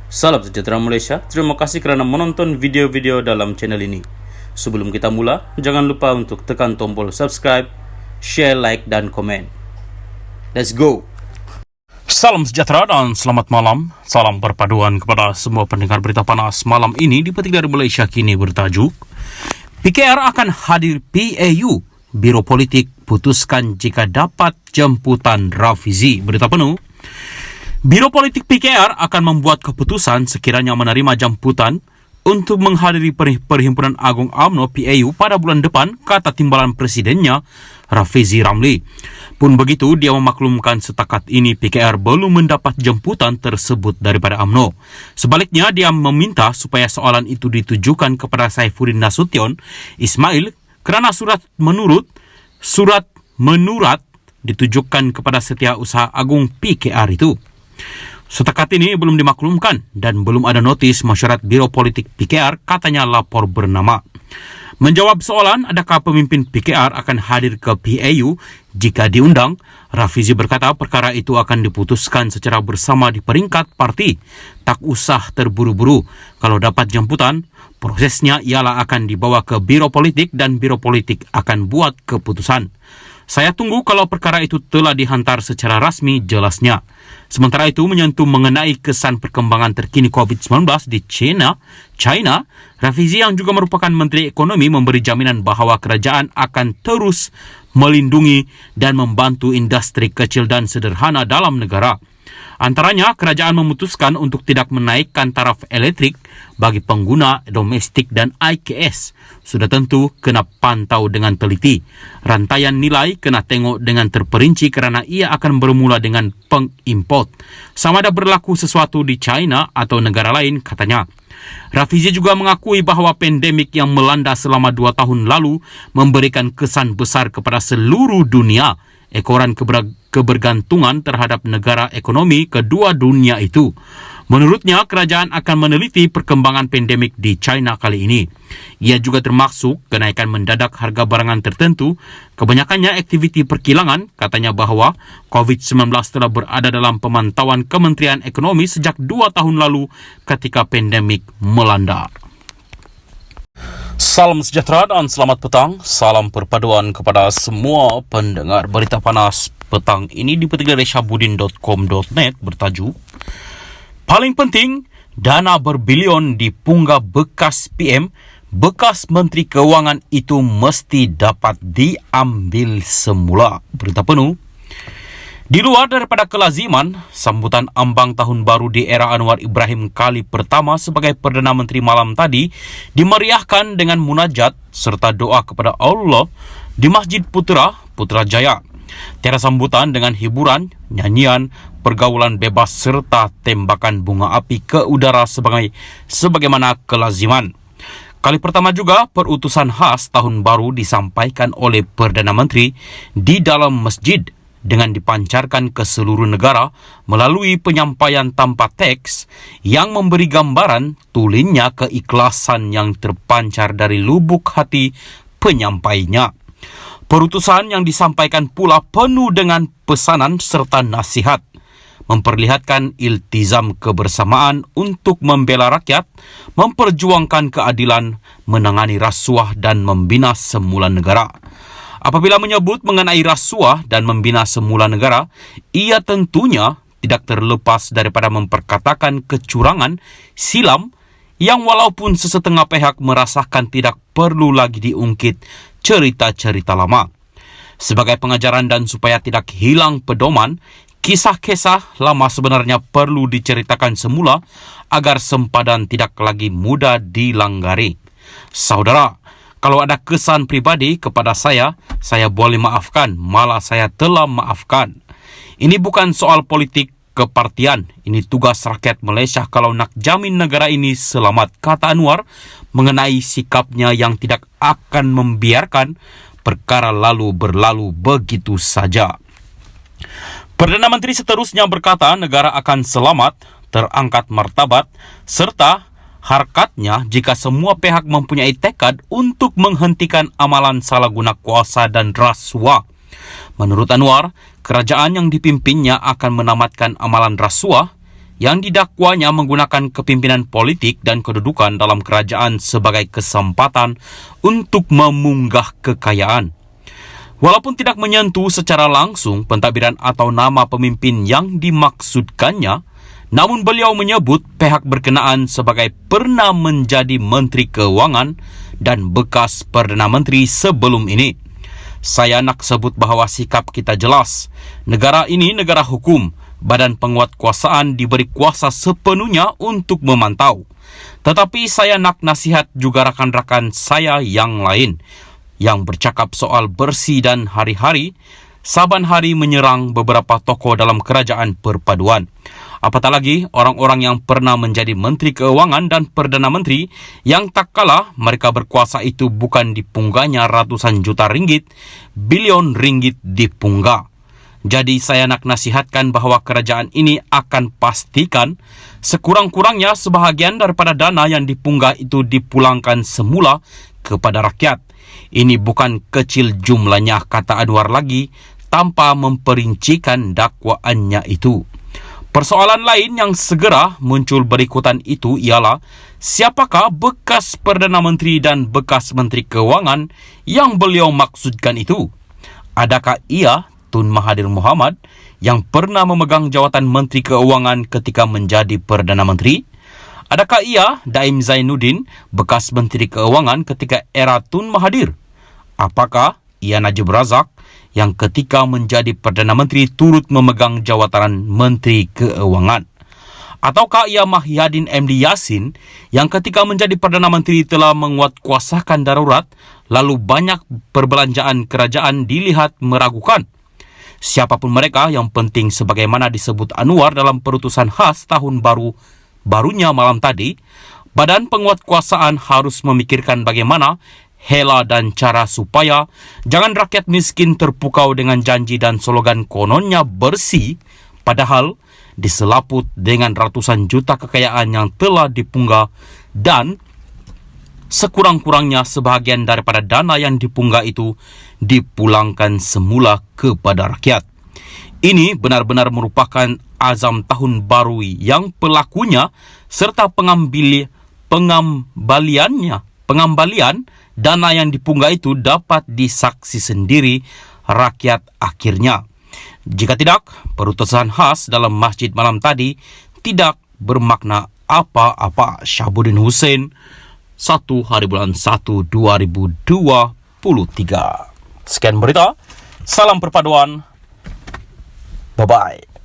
Salam sejahtera Malaysia, terima kasih kerana menonton video-video dalam channel ini. Sebelum kita mula, jangan lupa untuk tekan tombol subscribe, share, like dan komen. Let's go! Salam sejahtera dan selamat malam. Salam perpaduan kepada semua pendengar berita panas malam ini dipetik dari Malaysia Kini bertajuk PKR akan hadir PAU, Biro Politik putuskan jika dapat jemputan Rafizi. Berita penuh. Biro Politik PKR akan membuat keputusan sekiranya menerima jemputan untuk menghadiri Perhimpunan Agung UMNO PAU pada bulan depan, kata timbalan presidennya Rafizi Ramli. Pun begitu, dia memaklumkan setakat ini PKR belum mendapat jemputan tersebut daripada UMNO. Sebaliknya, dia meminta supaya soalan itu ditujukan kepada Saifuddin Nasution Ismail kerana surat menurat ditujukan kepada Setiausaha Agung PKR itu. Setakat ini belum dimaklumkan dan belum ada notis mesyuarat Biro Politik PKR, katanya lapor bernama. Menjawab soalan adakah pemimpin PKR akan hadir ke PAU jika diundang, Rafizi berkata perkara itu akan diputuskan secara bersama di peringkat parti. Tak usah terburu-buru. Kalau dapat jemputan, prosesnya ialah akan dibawa ke Biro Politik dan Biro Politik akan buat keputusan. Saya tunggu kalau perkara itu telah dihantar secara rasmi, jelasnya. Sementara itu, menyentuh mengenai kesan perkembangan terkini COVID-19 di China, Rafizi yang juga merupakan Menteri Ekonomi memberi jaminan bahawa kerajaan akan terus melindungi dan membantu industri kecil dan sederhana dalam negara. Antaranya, kerajaan memutuskan untuk tidak menaikkan taraf elektrik bagi pengguna domestik dan IKS. Sudah tentu kena pantau dengan teliti. Rantaian nilai kena tengok dengan terperinci kerana ia akan bermula dengan pengimport. Sama ada berlaku sesuatu di China atau negara lain, katanya. Rafizi juga mengakui bahawa pandemik yang melanda selama 2 tahun lalu memberikan kesan besar kepada seluruh dunia. Ekoran kebergantungan terhadap negara ekonomi kedua dunia itu. Menurutnya, kerajaan akan meneliti perkembangan pandemik di China kali ini. Ia juga termasuk kenaikan mendadak harga barangan tertentu, kebanyakannya aktiviti perkilangan, katanya bahawa COVID-19 telah berada dalam pemantauan Kementerian Ekonomi sejak 2 tahun lalu ketika pandemik melanda. Salam sejahtera dan selamat petang. Salam perpaduan kepada semua pendengar berita panas petang ini dipetik dari syabudin.com.net bertajuk paling penting, dana berbilion dipunggah bekas PM, bekas Menteri Keuangan itu mesti dapat diambil semula. Berita penuh. Di luar daripada kelaziman, sambutan ambang tahun baru di era Anwar Ibrahim kali pertama sebagai Perdana Menteri malam tadi dimeriahkan dengan munajat serta doa kepada Allah di Masjid Putrajaya. Tiada sambutan dengan hiburan, nyanyian, pergaulan bebas serta tembakan bunga api ke udara sebagaimana kelaziman. Kali pertama juga perutusan khas tahun baru disampaikan oleh Perdana Menteri di dalam masjid dengan dipancarkan ke seluruh negara melalui penyampaian tanpa teks yang memberi gambaran tulinnya keikhlasan yang terpancar dari lubuk hati penyampainya. Perutusan yang disampaikan pula penuh dengan pesanan serta nasihat, memperlihatkan iltizam kebersamaan untuk membela rakyat, memperjuangkan keadilan, menangani rasuah dan membina semula negara. Apabila menyebut mengenai rasuah dan membina semula negara, ia tentunya tidak terlepas daripada memperkatakan kecurangan, silam, yang walaupun sesetengah pihak merasakan tidak perlu lagi diungkit cerita-cerita lama. Sebagai pengajaran dan supaya tidak hilang pedoman, kisah-kisah lama sebenarnya perlu diceritakan semula agar sempadan tidak lagi mudah dilanggari. Saudara, kalau ada kesan pribadi kepada saya boleh maafkan, malah saya telah maafkan. Ini bukan soal politik kepartian, ini tugas rakyat Malaysia kalau nak jamin negara ini selamat, kata Anwar mengenai sikapnya yang tidak akan membiarkan perkara lalu berlalu begitu saja. Perdana Menteri seterusnya berkata negara akan selamat, terangkat martabat, serta harkatnya jika semua pihak mempunyai tekad untuk menghentikan amalan salah guna kuasa dan rasuah. Menurut Anwar, kerajaan yang dipimpinnya akan menamatkan amalan rasuah yang didakwanya menggunakan kepimpinan politik dan kedudukan dalam kerajaan sebagai kesempatan untuk memunggah kekayaan. Walaupun tidak menyentuh secara langsung pentadbiran atau nama pemimpin yang dimaksudkannya, namun beliau menyebut pihak berkenaan sebagai pernah menjadi Menteri Keuangan dan bekas Perdana Menteri sebelum ini. Saya nak sebut bahawa sikap kita jelas. Negara ini negara hukum. Badan penguatkuasaan diberi kuasa sepenuhnya untuk memantau. Tetapi saya nak nasihat juga rakan-rakan saya yang lain yang bercakap soal bersih dan hari-hari, saban hari menyerang beberapa tokoh dalam kerajaan perpaduan. Apatah lagi orang-orang yang pernah menjadi Menteri Keuangan dan Perdana Menteri yang tak kalah mereka berkuasa itu bukan dipunggahnya ratusan juta ringgit, bilion ringgit dipunggah. Jadi saya nak nasihatkan bahawa kerajaan ini akan pastikan sekurang-kurangnya sebahagian daripada dana yang dipunggah itu dipulangkan semula kepada rakyat. Ini bukan kecil jumlahnya, kata Anwar lagi tanpa memperincikan dakwaannya itu. Persoalan lain yang segera muncul berikutan itu ialah siapakah bekas Perdana Menteri dan bekas Menteri Keuangan yang beliau maksudkan itu? Adakah ia Tun Mahathir Mohamad yang pernah memegang jawatan Menteri Keuangan ketika menjadi Perdana Menteri? Adakah ia Daim Zainuddin, bekas Menteri Keuangan ketika era Tun Mahathir? Apakah ia Najib Razak yang ketika menjadi Perdana Menteri turut memegang jawatan Menteri Keuangan? Ataukah ia Mahyadin MD Yassin yang ketika menjadi Perdana Menteri telah menguatkuasakan darurat lalu banyak perbelanjaan kerajaan dilihat meragukan? Siapapun mereka, yang penting sebagaimana disebut Anwar dalam perutusan khas tahun barunya malam tadi, badan penguatkuasaan harus memikirkan bagaimana hela dan cara supaya jangan rakyat miskin terpukau dengan janji dan slogan kononnya bersih, padahal diselaput dengan ratusan juta kekayaan yang telah dipunggah dan sekurang-kurangnya sebahagian daripada dana yang dipunggah itu dipulangkan semula kepada rakyat. Ini benar-benar merupakan azam tahun baru yang pelakunya serta pengembalian dana yang dipunggah itu dapat disaksi sendiri rakyat akhirnya. Jika tidak, perutusan khas dalam masjid malam tadi tidak bermakna apa-apa. Syahabuddin Hussein, 1 hari bulan 1 2023. Sekian berita. Salam perpaduan. Bye-bye.